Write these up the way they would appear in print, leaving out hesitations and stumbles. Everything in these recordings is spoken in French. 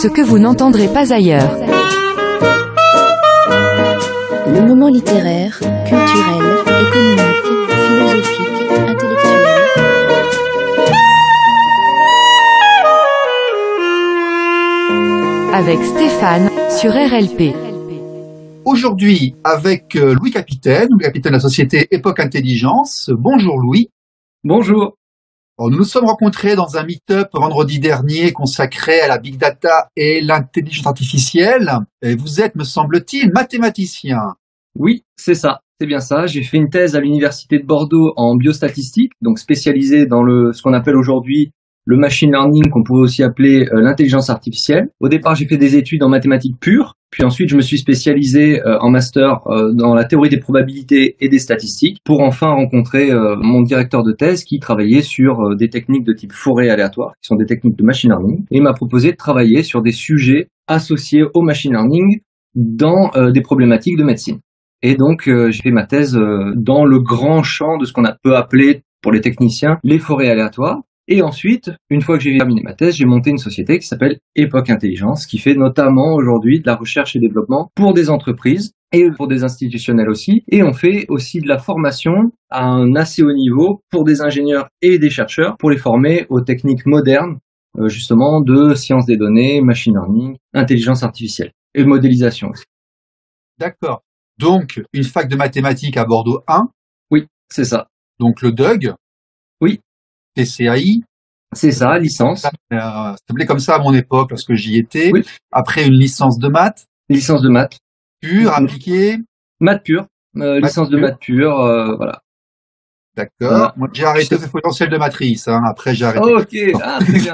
ce que vous n'entendrez pas ailleurs. Le moment littéraire, culturel, économique, philosophique, intellectuel. Avec Stéphane, sur RLP. Aujourd'hui, avec Louis Capitaine de la société Époque Intelligence. Bonjour Louis. Bonjour. Alors, nous nous sommes rencontrés dans un meet-up vendredi dernier consacré à la big data et l'intelligence artificielle. Et vous êtes, me semble-t-il, mathématicien. Oui, c'est ça. C'est bien ça. J'ai fait une thèse à l'université de Bordeaux en biostatistique, donc spécialisée dans ce qu'on appelle aujourd'hui le machine learning, qu'on pourrait aussi appeler l'intelligence artificielle. Au départ, j'ai fait des études en mathématiques pures, puis ensuite je me suis spécialisé en master dans la théorie des probabilités et des statistiques, pour enfin rencontrer mon directeur de thèse qui travaillait sur des techniques de type forêt aléatoire, qui sont des techniques de machine learning, et m'a proposé de travailler sur des sujets associés au machine learning dans des problématiques de médecine. Et donc j'ai fait ma thèse dans le grand champ de ce qu'on peut appeler, pour les techniciens, les forêts aléatoires. Et ensuite, une fois que j'ai terminé ma thèse, j'ai monté une société qui s'appelle Époque Intelligence, qui fait notamment aujourd'hui de la recherche et développement pour des entreprises et pour des institutionnels aussi. Et on fait aussi de la formation à un assez haut niveau pour des ingénieurs et des chercheurs pour les former aux techniques modernes, justement, de sciences des données, machine learning, intelligence artificielle et modélisation aussi. D'accord. Donc, une fac de mathématiques à Bordeaux 1. Oui, c'est ça. Donc le DUG. Oui. TCAI. C'est ça, licence. Ça s'appelait comme ça à mon époque, lorsque j'y étais. Oui. Après, une licence de maths. Licence de maths. Pure, appliquée. Maths pure. Licence de maths pure, voilà. D'accord. Moi, j'ai arrêté au potentiel de matrice. Après, j'ai arrêté. Oh, ok. Ah, très bien.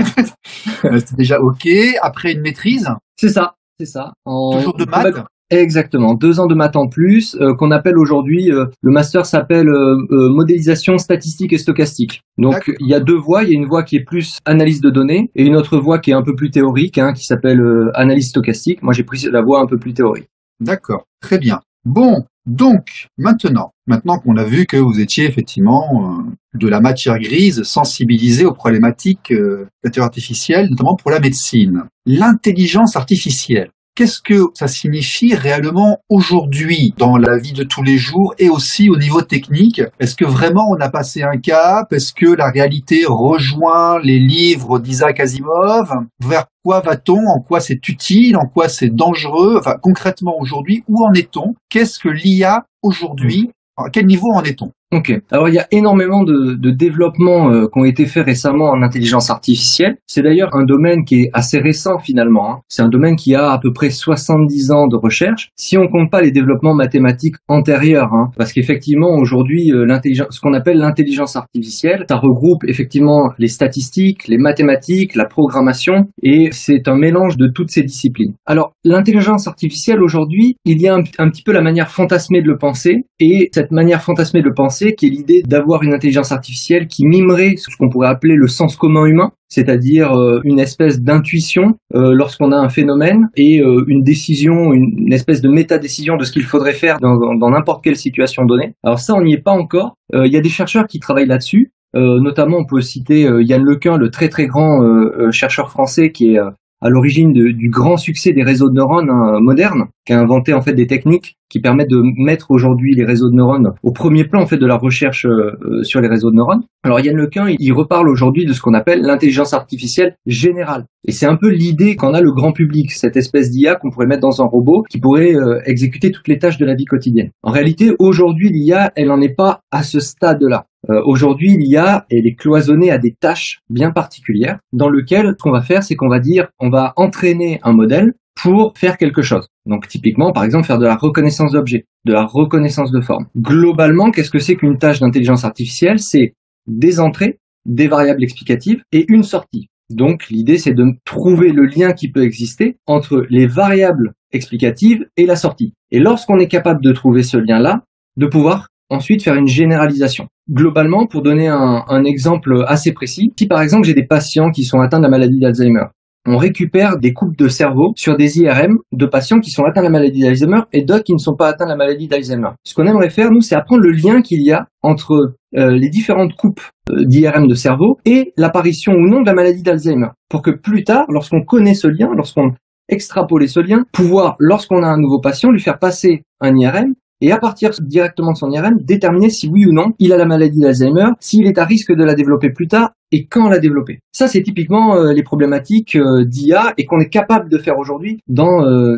C'était déjà ok. Après, une maîtrise. C'est ça. Toujours de maths. Exactement, 2 ans de maths en plus, qu'on appelle aujourd'hui, le master s'appelle modélisation statistique et stochastique. Donc il y a 2 voies, il y a une voie qui est plus analyse de données et une autre voie qui est un peu plus théorique, qui s'appelle analyse stochastique. Moi j'ai pris la voie un peu plus théorique. D'accord, très bien. Bon, donc maintenant qu'on a vu que vous étiez effectivement de la matière grise, sensibilisé aux problématiques d'intelligence artificielle, notamment pour la médecine. L'intelligence artificielle. Qu'est-ce que ça signifie réellement aujourd'hui dans la vie de tous les jours et aussi au niveau technique? Est-ce que vraiment on a passé un cap? Est-ce que la réalité rejoint les livres d'Isaac Asimov? Vers quoi va-t-on? En quoi c'est utile? En quoi c'est dangereux? Enfin, concrètement aujourd'hui, où en est-on? Qu'est-ce que l'IA aujourd'hui? À quel niveau en est-on? Ok. Alors il y a énormément de développements qui ont été faits récemment en intelligence artificielle. C'est d'ailleurs un domaine qui est assez récent finalement. C'est un domaine qui a à peu près 70 ans de recherche, si on compte pas les développements mathématiques antérieurs. Parce qu'effectivement aujourd'hui, ce qu'on appelle l'intelligence artificielle, ça regroupe effectivement les statistiques, les mathématiques, la programmation, et c'est un mélange de toutes ces disciplines. Alors l'intelligence artificielle aujourd'hui, il y a un petit peu la manière fantasmée de le penser, et cette manière fantasmée de le penser, qui est l'idée d'avoir une intelligence artificielle qui mimerait ce qu'on pourrait appeler le sens commun humain, c'est-à-dire une espèce d'intuition lorsqu'on a un phénomène et une décision, une espèce de méta-décision de ce qu'il faudrait faire dans n'importe quelle situation donnée. Alors ça, on n'y est pas encore. Il y a des chercheurs qui travaillent là-dessus. Notamment, on peut citer Yann Lequin, le très très grand chercheur français qui est à l'origine du grand succès des réseaux de neurones modernes, qui a inventé en fait des techniques qui permettent de mettre aujourd'hui les réseaux de neurones au premier plan en fait de la recherche sur les réseaux de neurones. Alors Yann Lequin, il reparle aujourd'hui de ce qu'on appelle l'intelligence artificielle générale. Et c'est un peu l'idée qu'en a le grand public, cette espèce d'IA qu'on pourrait mettre dans un robot qui pourrait exécuter toutes les tâches de la vie quotidienne. En réalité, aujourd'hui, l'IA, elle n'en est pas à ce stade-là. Aujourd'hui, l'IA, elle est cloisonnée à des tâches bien particulières dans lesquelles ce qu'on va faire, c'est qu'on va dire, on va entraîner un modèle pour faire quelque chose. Donc typiquement, par exemple, faire de la reconnaissance d'objets, de la reconnaissance de formes. Globalement, qu'est-ce que c'est qu'une tâche d'intelligence artificielle? C'est des entrées, des variables explicatives et une sortie. Donc l'idée, c'est de trouver le lien qui peut exister entre les variables explicatives et la sortie. Et lorsqu'on est capable de trouver ce lien-là, de pouvoir ensuite faire une généralisation. Globalement, pour donner un exemple assez précis, si par exemple j'ai des patients qui sont atteints de la maladie d'Alzheimer, on récupère des coupes de cerveau sur des IRM de patients qui sont atteints de la maladie d'Alzheimer et d'autres qui ne sont pas atteints de la maladie d'Alzheimer. Ce qu'on aimerait faire, nous, c'est apprendre le lien qu'il y a entre les différentes coupes d'IRM de cerveau et l'apparition ou non de la maladie d'Alzheimer. Pour que plus tard, lorsqu'on connaît ce lien, lorsqu'on extrapoler ce lien, pouvoir, lorsqu'on a un nouveau patient, lui faire passer un IRM et à partir directement de son IRM, déterminer si oui ou non il a la maladie d'Alzheimer, s'il est à risque de la développer plus tard et quand la développer. Ça, c'est typiquement les problématiques d'IA et qu'on est capable de faire aujourd'hui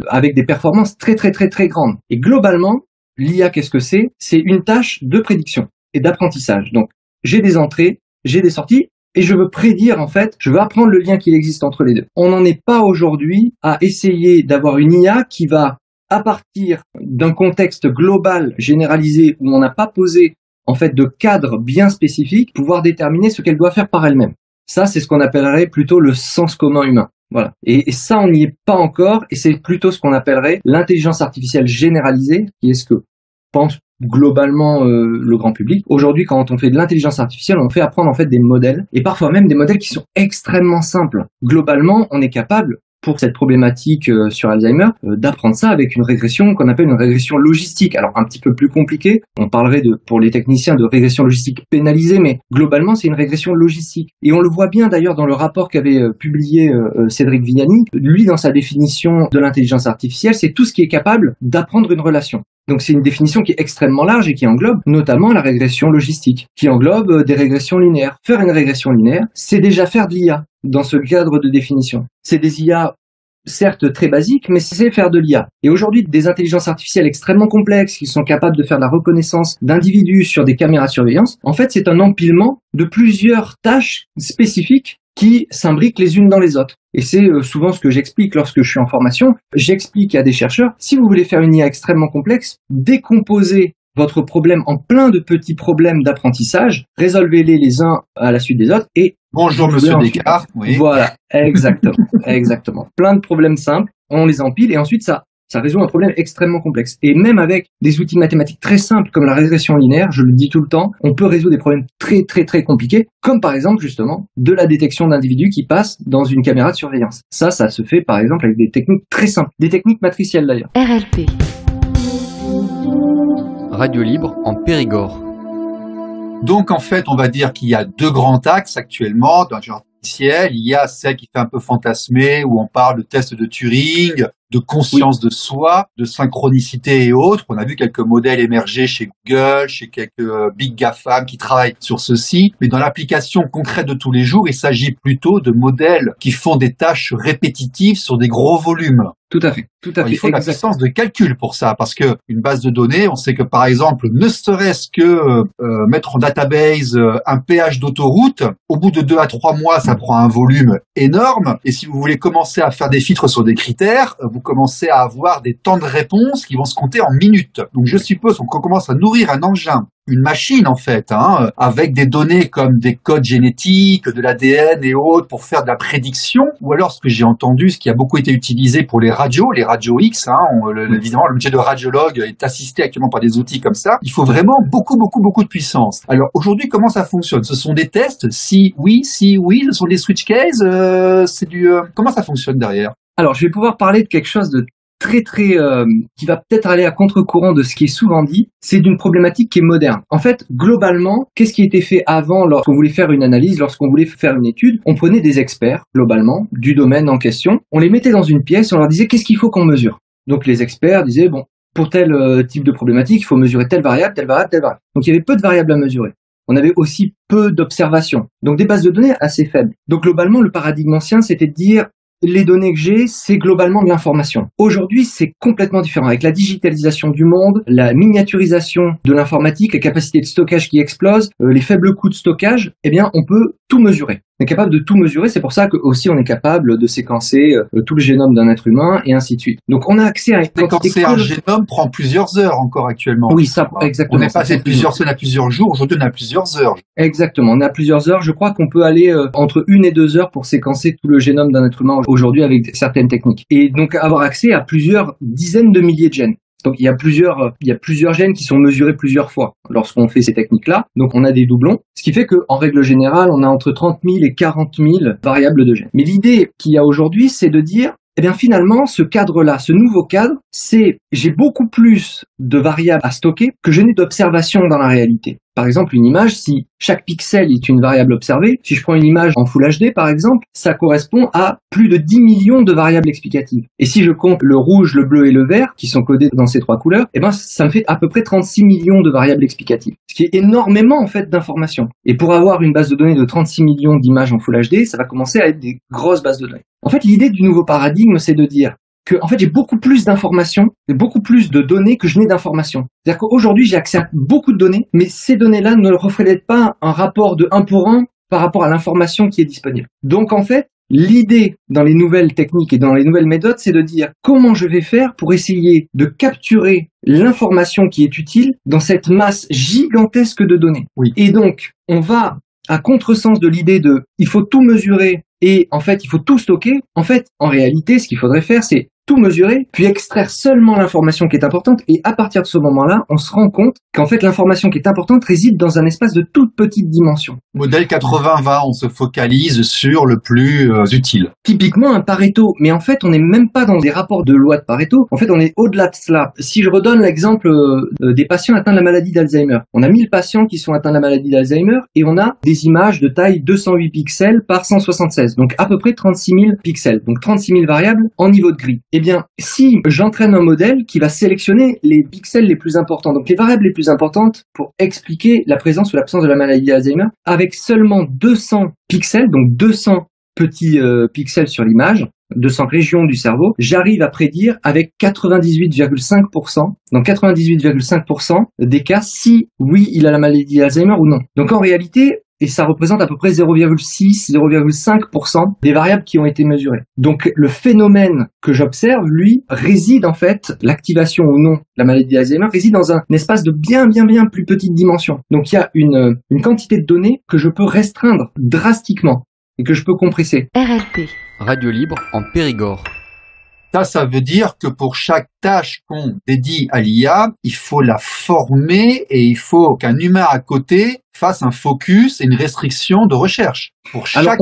avec des performances très très très très grandes. Et globalement, l'IA, qu'est-ce que c'est ? C'est une tâche de prédiction et d'apprentissage. Donc, j'ai des entrées, j'ai des sorties, et je veux prédire, en fait, je veux apprendre le lien qu'il existe entre les deux. On n'en est pas aujourd'hui à essayer d'avoir une IA qui va, à partir d'un contexte global, généralisé, où on n'a pas posé, en fait, de cadre bien spécifique, pouvoir déterminer ce qu'elle doit faire par elle-même. Ça, c'est ce qu'on appellerait plutôt le sens commun humain. Voilà. Et ça, on n'y est pas encore, et c'est plutôt ce qu'on appellerait l'intelligence artificielle généralisée, qui est ce que pense globalement le grand public. Aujourd'hui, quand on fait de l'intelligence artificielle, on fait apprendre en fait des modèles, et parfois même des modèles qui sont extrêmement simples. Globalement, on est capable, pour cette problématique sur Alzheimer, d'apprendre ça avec une régression qu'on appelle une régression logistique. Alors un petit peu plus compliqué, on parlerait pour les techniciens de régression logistique pénalisée, mais globalement c'est une régression logistique. Et on le voit bien d'ailleurs dans le rapport qu'avait publié Cédric Villani. Lui, dans sa définition de l'intelligence artificielle, c'est tout ce qui est capable d'apprendre une relation. Donc c'est une définition qui est extrêmement large et qui englobe notamment la régression logistique, qui englobe des régressions linéaires. Faire une régression linéaire, c'est déjà faire de l'IA dans ce cadre de définition. C'est des IA certes très basiques, mais c'est faire de l'IA. Et aujourd'hui, des intelligences artificielles extrêmement complexes qui sont capables de faire de la reconnaissance d'individus sur des caméras de surveillance, en fait c'est un empilement de plusieurs tâches spécifiques qui s'imbriquent les unes dans les autres. Et c'est souvent ce que j'explique lorsque je suis en formation. J'explique à des chercheurs, si vous voulez faire une IA extrêmement complexe, décomposez votre problème en plein de petits problèmes d'apprentissage, résolvez-les les uns à la suite des autres et... Bonjour Monsieur Descartes. Oui. Voilà, exactement, exactement. Plein de problèmes simples, on les empile et ensuite ça résout un problème extrêmement complexe. Et même avec des outils mathématiques très simples comme la régression linéaire, je le dis tout le temps, on peut résoudre des problèmes très très très compliqués, comme par exemple justement de la détection d'individus qui passent dans une caméra de surveillance. Ça se fait par exemple avec des techniques très simples, des techniques matricielles d'ailleurs. RLP. Radio libre en Périgord. Donc en fait, on va dire qu'il y a deux grands axes actuellement dans l'intelligence artificielle. Il y a celle qui fait un peu fantasmer, où on parle de tests de Turing, de conscience de soi, de synchronicité et autres. On a vu quelques modèles émerger chez Google, chez quelques big GAFAM qui travaillent sur ceci. Mais dans l'application concrète de tous les jours, il s'agit plutôt de modèles qui font des tâches répétitives sur des gros volumes. Tout à fait, tout à fait. Il faut de la puissance de calcul pour ça, parce que une base de données, on sait que par exemple, ne serait-ce que mettre en database un péage d'autoroute, au bout de 2 à 3 mois, ça prend un volume énorme. Et si vous voulez commencer à faire des filtres sur des critères, vous commencez à avoir des temps de réponse qui vont se compter en minutes. Donc je suppose qu'on commence à nourrir un engin, une machine en fait, avec des données comme des codes génétiques, de l'ADN et autres pour faire de la prédiction, ou alors ce que j'ai entendu, ce qui a beaucoup été utilisé pour les radios X, évidemment le métier de radiologue est assisté actuellement par des outils comme ça. Il faut vraiment beaucoup de puissance. Alors aujourd'hui, comment ça fonctionne ? Ce sont des tests, si oui, ce sont des switch cases, comment ça fonctionne derrière ? Alors je vais pouvoir parler de quelque chose de très qui va peut-être aller à contre-courant de ce qui est souvent dit, c'est d'une problématique qui est moderne. En fait, globalement, qu'est-ce qui était fait avant lorsqu'on voulait faire une analyse, lorsqu'on voulait faire une étude ? On prenait des experts, globalement, du domaine en question, on les mettait dans une pièce et on leur disait qu'est-ce qu'il faut qu'on mesure. Donc les experts disaient, bon, pour tel type de problématique, il faut mesurer telle variable. Donc il y avait peu de variables à mesurer. On avait aussi peu d'observations. Donc des bases de données assez faibles. Donc globalement, le paradigme ancien, c'était de dire les données que j'ai, c'est globalement de l'information. Aujourd'hui, c'est complètement différent. Avec la digitalisation du monde, la miniaturisation de l'informatique, les capacités de stockage qui explosent, les faibles coûts de stockage, eh bien, on peut tout mesurer. On est capable de tout mesurer, c'est pour ça que aussi on est capable de séquencer tout le génome d'un être humain et ainsi de suite. Donc on a accès à une quantité... Séquencer un génome prend plusieurs heures encore actuellement. Oui, ça, exactement. On est passé de plusieurs semaines à plusieurs jours, aujourd'hui on a plusieurs heures. Exactement, on a plusieurs heures. Je crois qu'on peut aller entre 1 et 2 heures pour séquencer tout le génome d'un être humain aujourd'hui avec certaines techniques. Et donc avoir accès à plusieurs dizaines de milliers de gènes. Donc il y a plusieurs gènes qui sont mesurés plusieurs fois lorsqu'on fait ces techniques-là. Donc on a des doublons, ce qui fait qu'en règle générale, on a entre 30 000 et 40 000 variables de gènes. Mais l'idée qu'il y a aujourd'hui, c'est de dire, eh bien finalement, ce cadre-là, ce nouveau cadre, c'est j'ai beaucoup plus de variables à stocker que je n'ai d'observations dans la réalité. Par exemple, une image, si chaque pixel est une variable observée, si je prends une image en Full HD par exemple, ça correspond à plus de 10 millions de variables explicatives. Et si je compte le rouge, le bleu et le vert, qui sont codés dans ces trois couleurs, eh ben ça me fait à peu près 36 millions de variables explicatives. Ce qui est énormément en fait d'informations. Et pour avoir une base de données de 36 millions d'images en Full HD, ça va commencer à être des grosses bases de données. En fait, l'idée du nouveau paradigme, c'est de dire que, en fait, j'ai beaucoup plus d'informations, beaucoup plus de données que je n'ai d'informations. C'est-à-dire qu'aujourd'hui, j'ai accès à beaucoup de données, mais ces données-là ne reflètent pas un rapport de 1 pour 1 par rapport à l'information qui est disponible. Donc, en fait, l'idée dans les nouvelles techniques et dans les nouvelles méthodes, c'est de dire comment je vais faire pour essayer de capturer l'information qui est utile dans cette masse gigantesque de données. Oui. Et donc, on va à contresens de l'idée de il faut tout mesurer et en fait il faut tout stocker. En fait, en réalité, ce qu'il faudrait faire, c'est tout mesurer, puis extraire seulement l'information qui est importante, et à partir de ce moment-là, on se rend compte qu'en fait l'information qui est importante réside dans un espace de toute petite dimension. Modèle 80-20, on se focalise sur le plus utile. Typiquement un Pareto, mais en fait on n'est même pas dans des rapports de loi de Pareto, en fait on est au-delà de cela. Si je redonne l'exemple des patients atteints de la maladie d'Alzheimer, on a 1000 patients qui sont atteints de la maladie d'Alzheimer, et on a des images de taille 208 pixels par 176, donc à peu près 36 000 pixels, donc 36 000 variables en niveau de gris. Eh bien, si j'entraîne un modèle qui va sélectionner les pixels les plus importants, donc les variables les plus importantes pour expliquer la présence ou l'absence de la maladie d'Alzheimer, avec seulement 200 pixels, donc 200 petits pixels sur l'image, 200 régions du cerveau, j'arrive à prédire avec 98,5%, donc 98,5% des cas si oui, il a la maladie d'Alzheimer ou non. Donc en réalité, et ça représente à peu près 0,6, 0,5% des variables qui ont été mesurées. Donc le phénomène que j'observe, lui, réside en fait, l'activation ou non de la maladie d'Alzheimer réside dans un espace de bien plus petite dimension. Donc il y a une quantité de données que je peux restreindre drastiquement et que je peux compresser. RLP. Radio libre en Périgord. Ça veut dire que pour chaque tâche qu'on dédie à l'IA, il faut la former et il faut qu'un humain à côté fasse un focus et une restriction de recherche pour chaque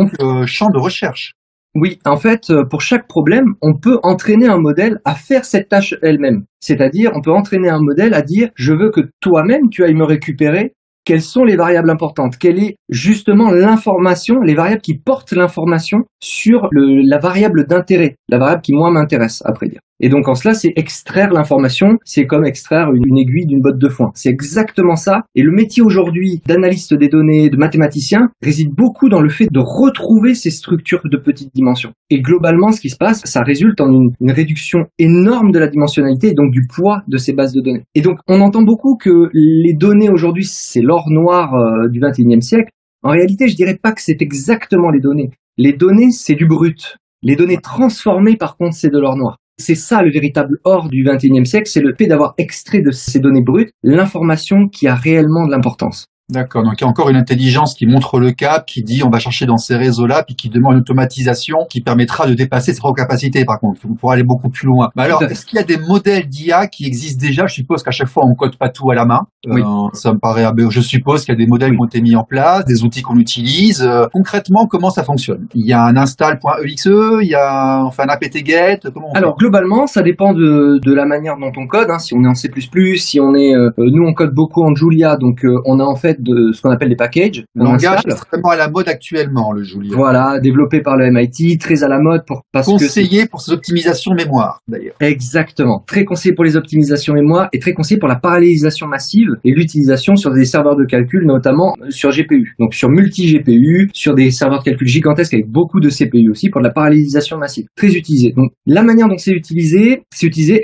champ de recherche. Oui, en fait, pour chaque problème, on peut entraîner un modèle à faire cette tâche elle-même. C'est-à-dire, on peut entraîner un modèle à dire « je veux que toi-même, tu ailles me récupérer quelles sont les variables importantes, quelle est justement l'information, les variables qui portent l'information sur la variable d'intérêt, la variable qui moi m'intéresse à prédire. Et donc en cela, c'est extraire l'information, c'est comme extraire une aiguille d'une botte de foin. C'est exactement ça. Et le métier aujourd'hui d'analyste des données, de mathématicien, réside beaucoup dans le fait de retrouver ces structures de petites dimensions. Et globalement, ce qui se passe, ça résulte en une réduction énorme de la dimensionnalité et donc du poids de ces bases de données. Et donc on entend beaucoup que les données aujourd'hui, c'est l'or noir du XXIe siècle. En réalité, je dirais pas que c'est exactement les données. Les données, c'est du brut. Les données transformées, par contre, c'est de l'or noir. C'est ça le véritable or du XXIe siècle, c'est le fait d'avoir extrait de ces données brutes l'information qui a réellement de l'importance. D'accord, donc il y a encore une intelligence qui montre le cap, qui dit on va chercher dans ces réseaux-là, puis qui demande une automatisation qui permettra de dépasser ses propres capacités par contre, pour aller beaucoup plus loin. Mais alors, est-ce qu'il y a des modèles d'IA qui existent déjà? Je suppose qu'à chaque fois on code pas tout à la main. Oui. Ça me paraît je suppose qu'il y a des modèles qui ont été mis en place, des outils qu'on utilise. Concrètement, comment ça fonctionne? Il y a un install.exe, il y a un apt-get, comment on fait? Alors globalement, ça dépend de la manière dont on code, hein. Si on est en C++, si on est nous on code beaucoup en Julia, donc on a en fait de ce qu'on appelle des packages. Le langage extrêmement à la mode actuellement, le Julia. Voilà, développé par le MIT, très à la mode conseillé pour ses optimisations mémoire, d'ailleurs. Exactement. Très conseillé pour les optimisations mémoire et très conseillé pour la parallélisation massive et l'utilisation sur des serveurs de calcul, notamment sur GPU. Donc sur multi-GPU, sur des serveurs de calcul gigantesques avec beaucoup de CPU aussi pour de la parallélisation massive. Très utilisé. Donc la manière dont c'est utilisé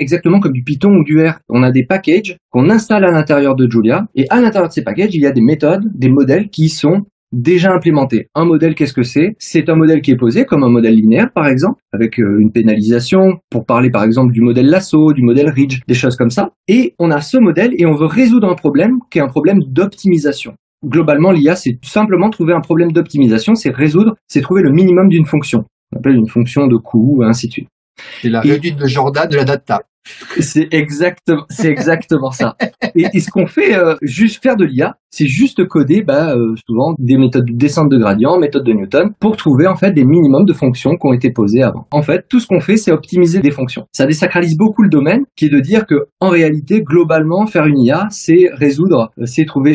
exactement comme du Python ou du R. On a des packages qu'on installe à l'intérieur de Julia et à l'intérieur de ces packages, il y a des méthodes, des modèles qui sont déjà implémentés. Un modèle, qu'est-ce que c'est? C'est un modèle qui est posé comme un modèle linéaire, par exemple, avec une pénalisation, pour parler par exemple du modèle Lasso, du modèle Ridge, des choses comme ça. Et on a ce modèle et on veut résoudre un problème qui est un problème d'optimisation. Globalement, l'IA, c'est tout simplement trouver un problème d'optimisation, c'est trouver le minimum d'une fonction. On appelle une fonction de coût, ainsi de suite. C'est la réduite de Jordan de la data. C'est exactement ça. Et ce qu'on fait, juste faire de l'IA, c'est juste coder, souvent des méthodes de descente de gradient, méthode de Newton, pour trouver en fait des minimums de fonctions qui ont été posées avant. En fait, tout ce qu'on fait, c'est optimiser des fonctions. Ça désacralise beaucoup le domaine, qui est de dire que en réalité, globalement, faire une IA, c'est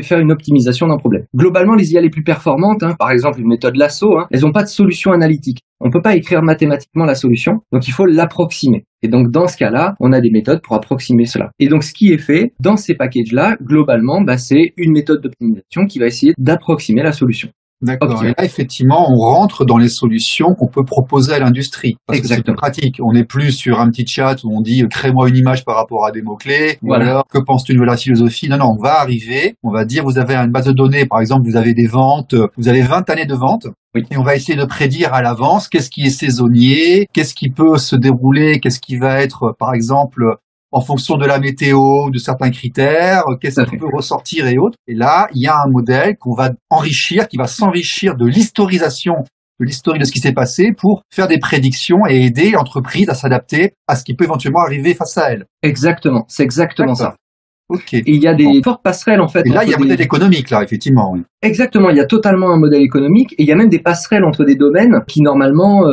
faire une optimisation d'un problème. Globalement, les IA les plus performantes, par exemple une méthode Lasso, elles n'ont pas de solution analytique. On peut pas écrire mathématiquement la solution, donc il faut l'approximer. Et donc dans ce cas-là, on a des méthodes pour approximer cela. Et donc ce qui est fait dans ces packages-là, globalement, c'est une méthode d'optimisation qui va essayer d'approximer la solution. D'accord. Et là, effectivement, on rentre dans les solutions qu'on peut proposer à l'industrie. Parce que c'est pratique. On n'est plus sur un petit chat où on dit crée-moi une image par rapport à des mots-clés. Voilà. Ou alors, que penses-tu de la philosophie? Non, on va arriver. On va dire, vous avez une base de données. Par exemple, vous avez des ventes. Vous avez 20 années de ventes. Oui. Et on va essayer de prédire à l'avance qu'est-ce qui est saisonnier, qu'est-ce qui peut se dérouler, qu'est-ce qui va être, par exemple, en fonction de la météo, de certains critères, qu'est-ce qui peut ressortir et autres. Et là, il y a un modèle qu'on va enrichir, qui va s'enrichir de l'historisation, de l'historique de ce qui s'est passé pour faire des prédictions et aider l'entreprise à s'adapter à ce qui peut éventuellement arriver face à elle. Exactement, c'est exactement ça. Ok. Et il y a des fortes passerelles en fait. Et là, il y a un modèle économique là, effectivement. Oui. Exactement, il y a totalement un modèle économique et il y a même des passerelles entre des domaines qui normalement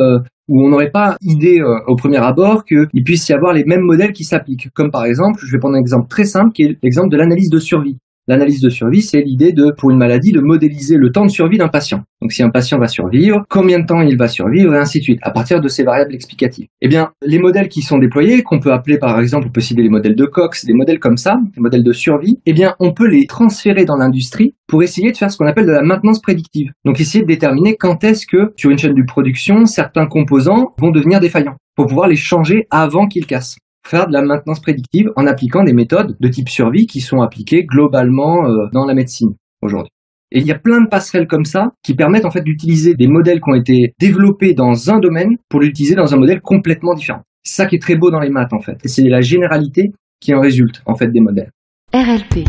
où on n'aurait pas idée au premier abord qu'il puisse y avoir les mêmes modèles qui s'appliquent. Comme par exemple, je vais prendre un exemple très simple qui est l'exemple de l'analyse de survie. L'analyse de survie, c'est l'idée pour une maladie, de modéliser le temps de survie d'un patient. Donc, si un patient va survivre, combien de temps il va survivre, et ainsi de suite, à partir de ces variables explicatives. Eh bien, les modèles qui sont déployés, qu'on peut appeler par exemple, on peut citer les modèles de Cox, des modèles comme ça, des modèles de survie, eh bien, on peut les transférer dans l'industrie pour essayer de faire ce qu'on appelle de la maintenance prédictive. Donc, essayer de déterminer quand est-ce que, sur une chaîne de production, certains composants vont devenir défaillants, pour pouvoir les changer avant qu'ils cassent. Faire de la maintenance prédictive en appliquant des méthodes de type survie qui sont appliquées globalement dans la médecine aujourd'hui. Et il y a plein de passerelles comme ça qui permettent en fait d'utiliser des modèles qui ont été développés dans un domaine pour l'utiliser dans un modèle complètement différent. C'est ça qui est très beau dans les maths en fait. Et c'est la généralité qui en résulte en fait des modèles. RLP.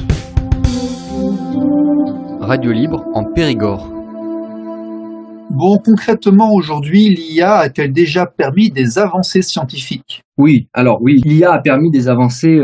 Radio libre en Périgord. Bon, concrètement, aujourd'hui, l'IA a-t-elle déjà permis des avancées scientifiques? Oui, l'IA a permis des avancées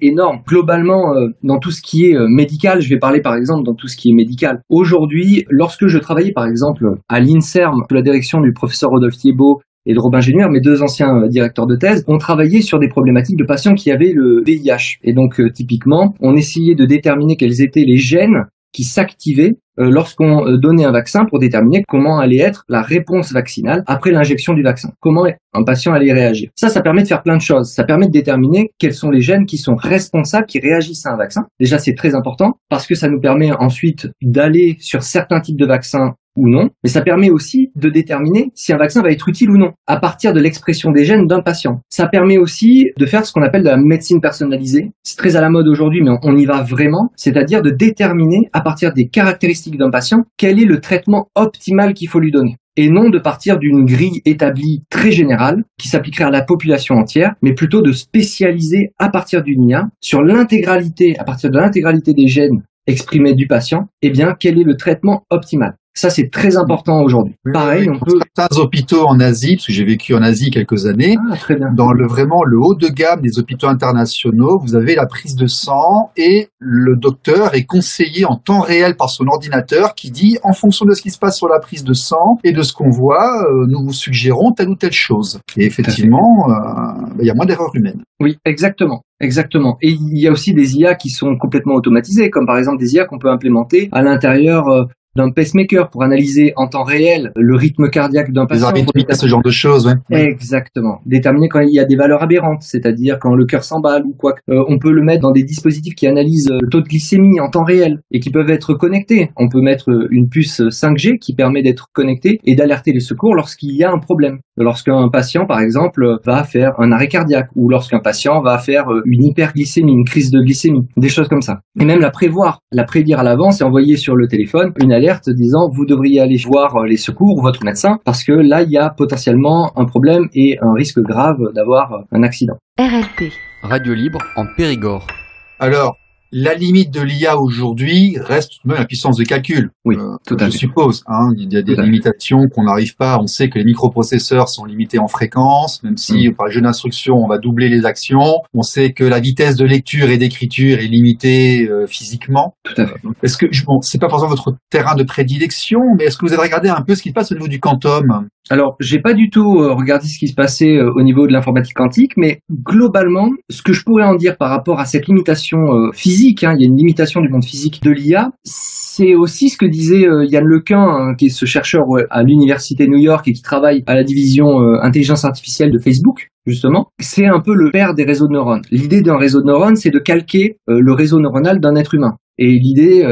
énormes. Globalement, dans tout ce qui est médical, je vais parler par exemple dans tout ce qui est médical. Aujourd'hui, lorsque je travaillais par exemple à l'INSERM, sous la direction du professeur Rodolphe Thiebaud et de Robin Génuer, mes deux anciens directeurs de thèse, on travaillait sur des problématiques de patients qui avaient le VIH. Et donc, typiquement, on essayait de déterminer quels étaient les gènes qui s'activaient lorsqu'on donnait un vaccin pour déterminer comment allait être la réponse vaccinale après l'injection du vaccin. Comment un patient allait réagir. Ça permet de faire plein de choses. Ça permet de déterminer quels sont les gènes qui sont responsables, qui réagissent à un vaccin. Déjà, c'est très important parce que ça nous permet ensuite d'aller sur certains types de vaccins ou non, mais ça permet aussi de déterminer si un vaccin va être utile ou non à partir de l'expression des gènes d'un patient. Ça permet aussi de faire ce qu'on appelle de la médecine personnalisée. C'est très à la mode aujourd'hui, mais on y va vraiment, c'est-à-dire de déterminer à partir des caractéristiques d'un patient quel est le traitement optimal qu'il faut lui donner. Et non de partir d'une grille établie très générale qui s'appliquerait à la population entière, mais plutôt de spécialiser à partir d'une IA sur à partir de l'intégralité des gènes exprimés du patient, quel est le traitement optimal. Ça, c'est très important aujourd'hui. Pareil, on peut... Certains hôpitaux en Asie, parce que j'ai vécu en Asie quelques années, très bien. Dans vraiment le haut de gamme des hôpitaux internationaux, vous avez la prise de sang et le docteur est conseillé en temps réel par son ordinateur qui dit, en fonction de ce qui se passe sur la prise de sang et de ce qu'on voit, nous vous suggérons telle ou telle chose. Et effectivement, il y a moins d'erreurs humaines. Oui, exactement. Exactement. Et il y a aussi des IA qui sont complètement automatisées, comme par exemple des IA qu'on peut implémenter à l'intérieur d'un pacemaker pour analyser en temps réel le rythme cardiaque d'un patient. Ce genre de choses, ouais. Exactement. Déterminer quand il y a des valeurs aberrantes, c'est-à-dire quand le cœur s'emballe ou quoi. On peut le mettre dans des dispositifs qui analysent le taux de glycémie en temps réel et qui peuvent être connectés. On peut mettre une puce 5G qui permet d'être connecté et d'alerter les secours lorsqu'il y a un problème. Lorsqu'un patient, par exemple, va faire un arrêt cardiaque ou lorsqu'un patient va faire une hyperglycémie, une crise de glycémie, des choses comme ça. Et même la prédire à l'avance et envoyer sur le téléphone une alerte disant vous devriez aller voir les secours ou votre médecin parce que là, il y a potentiellement un problème et un risque grave d'avoir un accident. RLP. Radio libre en Périgord. Alors, la limite de l'IA aujourd'hui reste tout de même la puissance de calcul. Oui, tout à fait. Je suppose. Il y a des limitations qu'on n'arrive pas. On sait que les microprocesseurs sont limités en fréquence, même si par le jeu d'instruction, on va doubler les actions. On sait que la vitesse de lecture et d'écriture est limitée physiquement. Tout à fait. Est-ce que, c'est pas forcément votre terrain de prédilection, mais est-ce que vous avez regardé un peu ce qui se passe au niveau du quantum? Alors, j'ai pas du tout regardé ce qui se passait au niveau de l'informatique quantique, mais globalement, ce que je pourrais en dire par rapport à cette limitation physique, il y a une limitation du monde physique de l'IA, c'est aussi ce que disait Yann Lequin, qui est ce chercheur à l'université de New York et qui travaille à la division intelligence artificielle de Facebook. Justement, c'est un peu le père des réseaux de neurones. L'idée d'un réseau de neurones, c'est de calquer le réseau neuronal d'un être humain. Et l'idée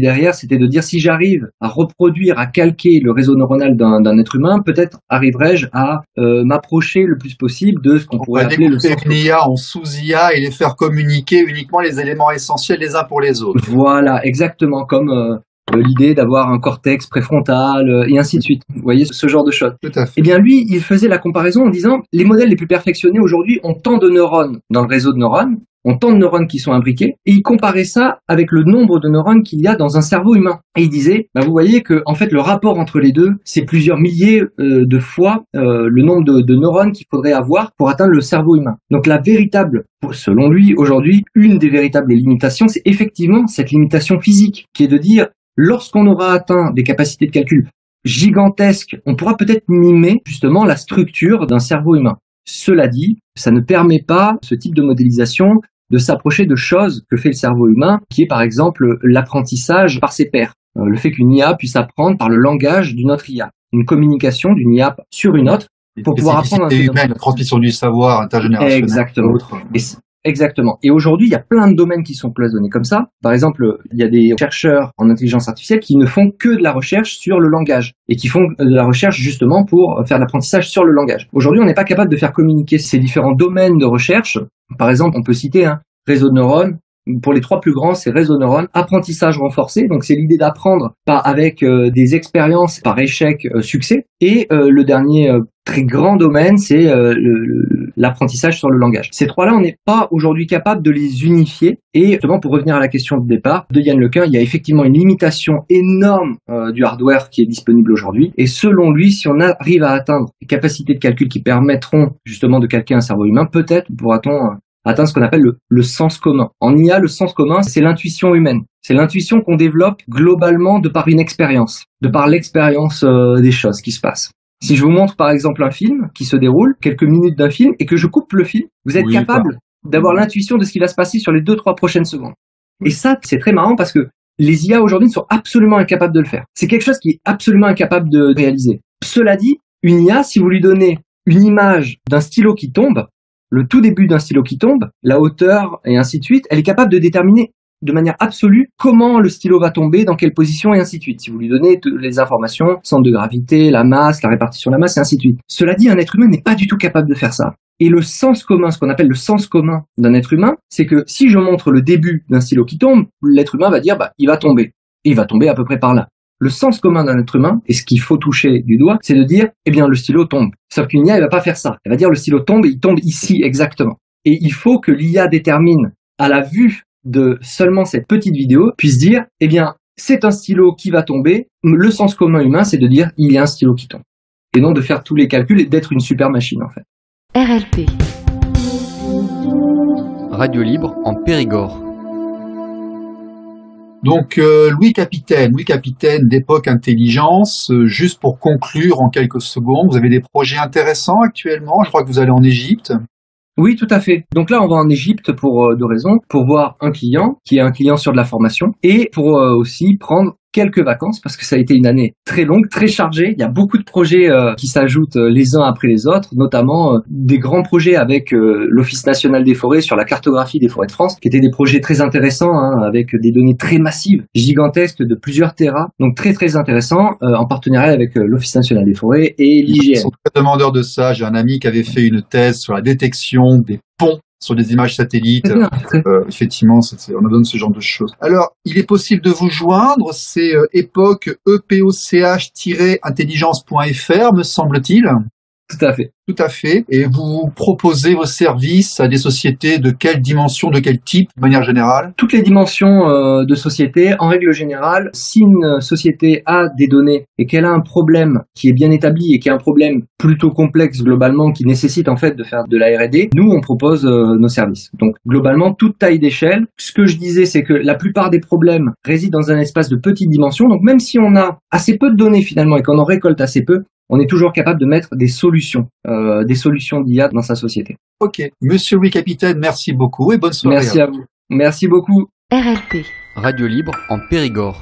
derrière, c'était de dire si j'arrive à reproduire, à calquer le réseau neuronal d'un être humain, peut-être arriverai-je à m'approcher le plus possible de ce qu'on pourrait appeler le sens. Une IA en sous-IA et les faire communiquer uniquement les éléments essentiels les uns pour les autres. Voilà, exactement, comme l'idée d'avoir un cortex préfrontal et ainsi de suite. Vous voyez, ce genre de choses. Tout à fait. Eh bien, lui, il faisait la comparaison en disant les modèles les plus perfectionnés aujourd'hui ont tant de neurones dans le réseau de neurones, ont tant de neurones qui sont imbriqués, et il comparait ça avec le nombre de neurones qu'il y a dans un cerveau humain. Et il disait, vous voyez que en fait le rapport entre les deux, c'est plusieurs milliers de fois le nombre de neurones qu'il faudrait avoir pour atteindre le cerveau humain. Donc la véritable, selon lui aujourd'hui, une des véritables limitations, c'est effectivement cette limitation physique, qui est de dire, lorsqu'on aura atteint des capacités de calcul gigantesques, on pourra peut-être mimer justement la structure d'un cerveau humain. Cela dit, ça ne permet pas, ce type de modélisation, de s'approcher de choses que fait le cerveau humain, qui est par exemple l'apprentissage par ses pairs. Le fait qu'une IA puisse apprendre par le langage d'une autre IA. Une communication d'une IA sur une autre pour pouvoir apprendre. La transmission du savoir intergénérationnel. Exactement. Exactement. Et aujourd'hui, il y a plein de domaines qui sont cloisonnés comme ça. Par exemple, il y a des chercheurs en intelligence artificielle qui ne font que de la recherche sur le langage et qui font de la recherche justement pour faire de l'apprentissage sur le langage. Aujourd'hui, on n'est pas capable de faire communiquer ces différents domaines de recherche. Par exemple, on peut citer un réseau de neurones. Pour les trois plus grands, c'est réseau de neurones, apprentissage renforcé, donc c'est l'idée d'apprendre avec des expériences par échec, succès. Et le dernier très grand domaine, c'est l'apprentissage sur le langage. Ces trois-là, on n'est pas aujourd'hui capable de les unifier. Et justement, pour revenir à la question de départ de Yann Lequin, il y a effectivement une limitation énorme du hardware qui est disponible aujourd'hui. Et selon lui, si on arrive à atteindre les capacités de calcul qui permettront justement de calquer un cerveau humain, peut-être pourra-t-on atteindre ce qu'on appelle le sens commun. En IA, le sens commun, c'est l'intuition humaine. C'est l'intuition qu'on développe globalement de par une expérience, de par l'expérience des choses qui se passent. Si je vous montre par exemple un film qui se déroule, quelques minutes d'un film, et que je coupe le film, vous êtes capable d'avoir l'intuition de ce qui va se passer sur les 2-3 prochaines secondes. Et ça, c'est très marrant parce que les IA aujourd'hui sont absolument incapables de le faire. C'est quelque chose qui est absolument incapable de réaliser. Cela dit, une IA, si vous lui donnez une image d'un stylo qui tombe, le tout début d'un stylo qui tombe, la hauteur et ainsi de suite, elle est capable de déterminer de manière absolue comment le stylo va tomber, dans quelle position et ainsi de suite. Si vous lui donnez toutes les informations, centre de gravité, la masse, la répartition de la masse et ainsi de suite. Cela dit, un être humain n'est pas du tout capable de faire ça. Et le sens commun, ce qu'on appelle le sens commun d'un être humain, c'est que si je montre le début d'un stylo qui tombe, l'être humain va dire il va tomber. Et il va tomber à peu près par là. Le sens commun d'un être humain, et ce qu'il faut toucher du doigt, c'est de dire, le stylo tombe. Sauf qu'une IA, elle va pas faire ça. Elle va dire, le stylo tombe et il tombe ici, exactement. Et il faut que l'IA détermine, à la vue de seulement cette petite vidéo, puisse dire, c'est un stylo qui va tomber. Le sens commun humain, c'est de dire, il y a un stylo qui tombe. Et non de faire tous les calculs et d'être une super machine, en fait. RLP. Radio libre en Périgord. Donc Louis Capitaine d'Époque Intelligence, juste pour conclure en quelques secondes, vous avez des projets intéressants actuellement, je crois que vous allez en Égypte. Oui, tout à fait. Donc là, on va en Égypte pour deux raisons. Pour voir un client, qui est un client sur de la formation, et pour aussi prendre quelques vacances, parce que ça a été une année très longue, très chargée. Il y a beaucoup de projets qui s'ajoutent les uns après les autres, notamment des grands projets avec l'Office national des forêts sur la cartographie des forêts de France, qui étaient des projets très intéressants, avec des données très massives, gigantesques, de plusieurs téras, donc très très intéressants, en partenariat avec l'Office national des forêts et l'IGN. Ils sont très demandeurs de ça. J'ai un ami qui avait fait une thèse sur la détection des ponts sur des images satellites. Effectivement, on donne ce genre de choses. Alors, il est possible de vous joindre, c'est époque, epoch-intelligence.fr, me semble-t-il. Tout à fait. Tout à fait. Et vous proposez vos services à des sociétés de quelle dimension, de quel type, de manière générale? Toutes les dimensions de société, en règle générale, si une société a des données et qu'elle a un problème qui est bien établi et qui est un problème plutôt complexe globalement, qui nécessite en fait de faire de la R&D, nous on propose nos services. Donc globalement, toute taille d'échelle. Ce que je disais, c'est que la plupart des problèmes résident dans un espace de petite dimension. Donc même si on a assez peu de données finalement et qu'on en récolte assez peu, on est toujours capable de mettre des solutions d'IA dans sa société. Ok. Monsieur Louis Capitaine, merci beaucoup et bonne soirée. Merci à vous. Merci beaucoup. RLP. Radio libre en Périgord.